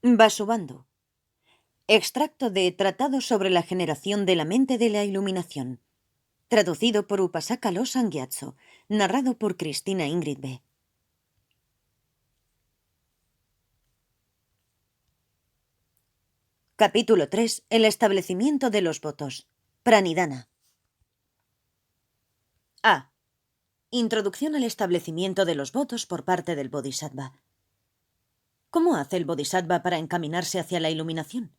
Vasubandhu. Extracto de Tratado sobre la generación de la mente de la iluminación. Traducido por Upasaka Losang Gyatso. Narrado por Cristina Ingrid B. Capítulo 3. El establecimiento de los votos. Pranidhana. A. Introducción al establecimiento de los votos por parte del Bodhisattva. ¿Cómo hace el Bodhisattva para encaminarse hacia la iluminación?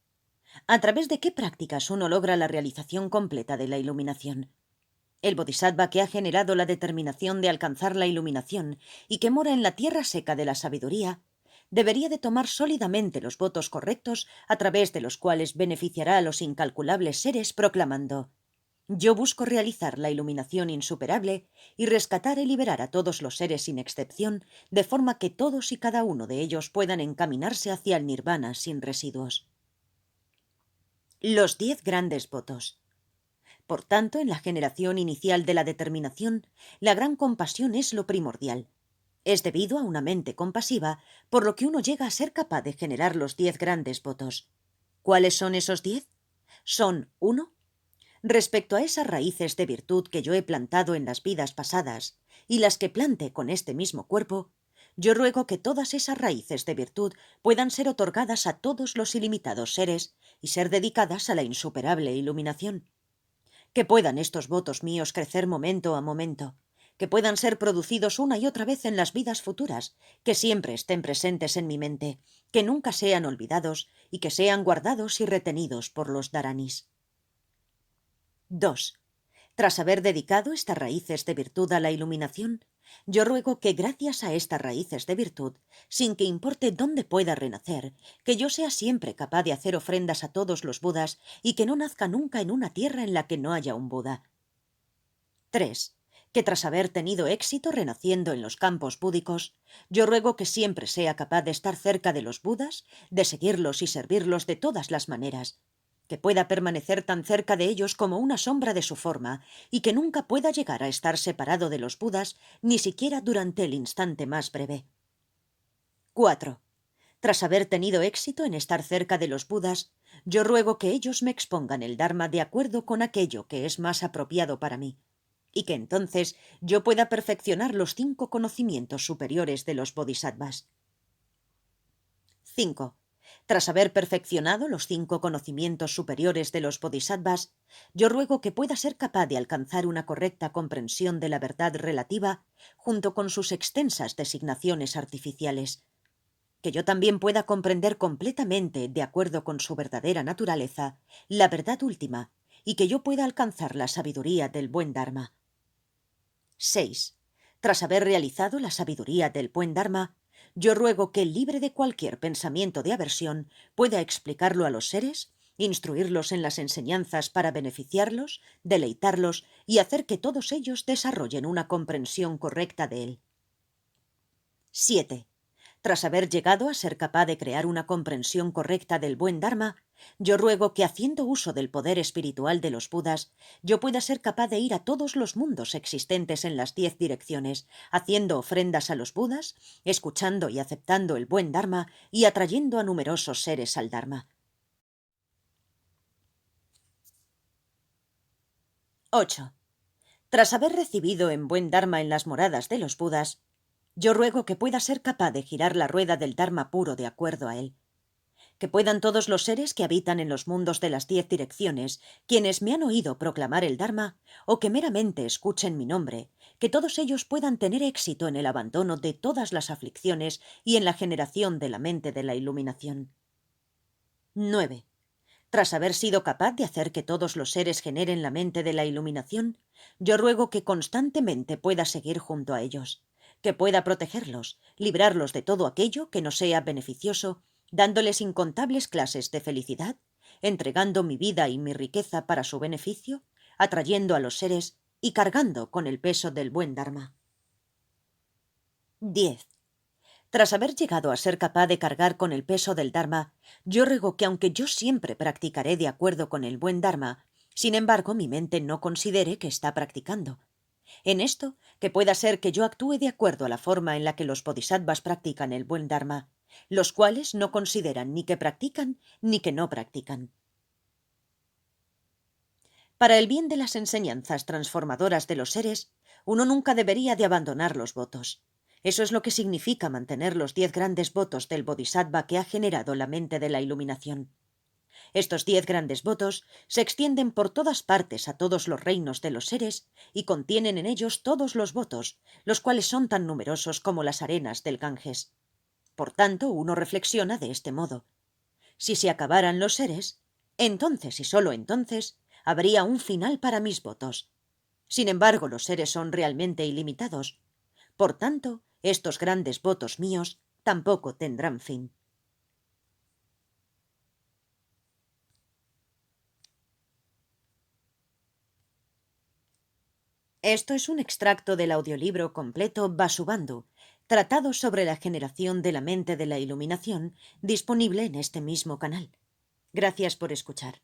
¿A través de qué prácticas uno logra la realización completa de la iluminación? El Bodhisattva que ha generado la determinación de alcanzar la iluminación y que mora en la tierra seca de la sabiduría, debería de tomar sólidamente los votos correctos a través de los cuales beneficiará a los incalculables seres proclamando: yo busco realizar la iluminación insuperable y rescatar y liberar a todos los seres sin excepción, de forma que todos y cada uno de ellos puedan encaminarse hacia el nirvana sin residuos. Los 10 grandes votos. Por tanto, en la generación inicial de la determinación, la gran compasión es lo primordial. Es debido a una mente compasiva, por lo que uno llega a ser capaz de generar los 10 grandes votos. ¿Cuáles son esos 10? Son 1. Respecto a esas raíces de virtud que yo he plantado en las vidas pasadas y las que plante con este mismo cuerpo, yo ruego que todas esas raíces de virtud puedan ser otorgadas a todos los ilimitados seres y ser dedicadas a la insuperable iluminación. Que puedan estos votos míos crecer momento a momento, que puedan ser producidos una y otra vez en las vidas futuras, que siempre estén presentes en mi mente, que nunca sean olvidados y que sean guardados y retenidos por los dharanis. 2. Tras haber dedicado estas raíces de virtud a la iluminación, yo ruego que gracias a estas raíces de virtud, sin que importe dónde pueda renacer, que yo sea siempre capaz de hacer ofrendas a todos los Budas y que no nazca nunca en una tierra en la que no haya un Buda. 3. Que tras haber tenido éxito renaciendo en los campos búdicos, yo ruego que siempre sea capaz de estar cerca de los Budas, de seguirlos y servirlos de todas las maneras, que pueda permanecer tan cerca de ellos como una sombra de su forma, y que nunca pueda llegar a estar separado de los Budas, ni siquiera durante el instante más breve. 4. Tras haber tenido éxito en estar cerca de los Budas, yo ruego que ellos me expongan el Dharma de acuerdo con aquello que es más apropiado para mí, y que entonces yo pueda perfeccionar los 5 conocimientos superiores de los Bodhisattvas. 5. Tras haber perfeccionado los 5 conocimientos superiores de los Bodhisattvas, yo ruego que pueda ser capaz de alcanzar una correcta comprensión de la verdad relativa junto con sus extensas designaciones artificiales, que yo también pueda comprender completamente, de acuerdo con su verdadera naturaleza, la verdad última, y que yo pueda alcanzar la sabiduría del buen Dharma. 6. Tras haber realizado la sabiduría del buen Dharma, yo ruego que, libre de cualquier pensamiento de aversión, pueda explicarlo a los seres, instruirlos en las enseñanzas para beneficiarlos, deleitarlos y hacer que todos ellos desarrollen una comprensión correcta de él. 7. Tras haber llegado a ser capaz de crear una comprensión correcta del buen Dharma, yo ruego que, haciendo uso del poder espiritual de los Budas, yo pueda ser capaz de ir a todos los mundos existentes en las 10 direcciones, haciendo ofrendas a los Budas, escuchando y aceptando el buen Dharma y atrayendo a numerosos seres al Dharma. 8. Tras haber recibido en buen Dharma en las moradas de los Budas, yo ruego que pueda ser capaz de girar la rueda del Dharma puro de acuerdo a él. Que puedan todos los seres que habitan en los mundos de las 10 direcciones, quienes me han oído proclamar el Dharma, o que meramente escuchen mi nombre, que todos ellos puedan tener éxito en el abandono de todas las aflicciones y en la generación de la mente de la iluminación. 9. Tras haber sido capaz de hacer que todos los seres generen la mente de la iluminación, yo ruego que constantemente pueda seguir junto a ellos, que pueda protegerlos, librarlos de todo aquello que no sea beneficioso, dándoles incontables clases de felicidad, entregando mi vida y mi riqueza para su beneficio, atrayendo a los seres y cargando con el peso del buen Dharma. 10. Tras haber llegado a ser capaz de cargar con el peso del Dharma, yo ruego que, aunque yo siempre practicaré de acuerdo con el buen Dharma, sin embargo mi mente no considere que está practicando. En esto, que pueda ser que yo actúe de acuerdo a la forma en la que los Bodhisattvas practican el buen Dharma, los cuales no consideran ni que practican ni que no practican. Para el bien de las enseñanzas transformadoras de los seres, uno nunca debería de abandonar los votos. Eso es lo que significa mantener los 10 grandes votos del Bodhisattva que ha generado la mente de la iluminación. Estos 10 grandes votos se extienden por todas partes a todos los reinos de los seres y contienen en ellos todos los votos, los cuales son tan numerosos como las arenas del Ganges. Por tanto, uno reflexiona de este modo. Si se acabaran los seres, entonces y sólo entonces habría un final para mis votos. Sin embargo, los seres son realmente ilimitados. Por tanto, estos grandes votos míos tampoco tendrán fin. Esto es un extracto del audiolibro completo Vasubandhu, tratado sobre la generación de la mente de la iluminación, disponible en este mismo canal. Gracias por escuchar.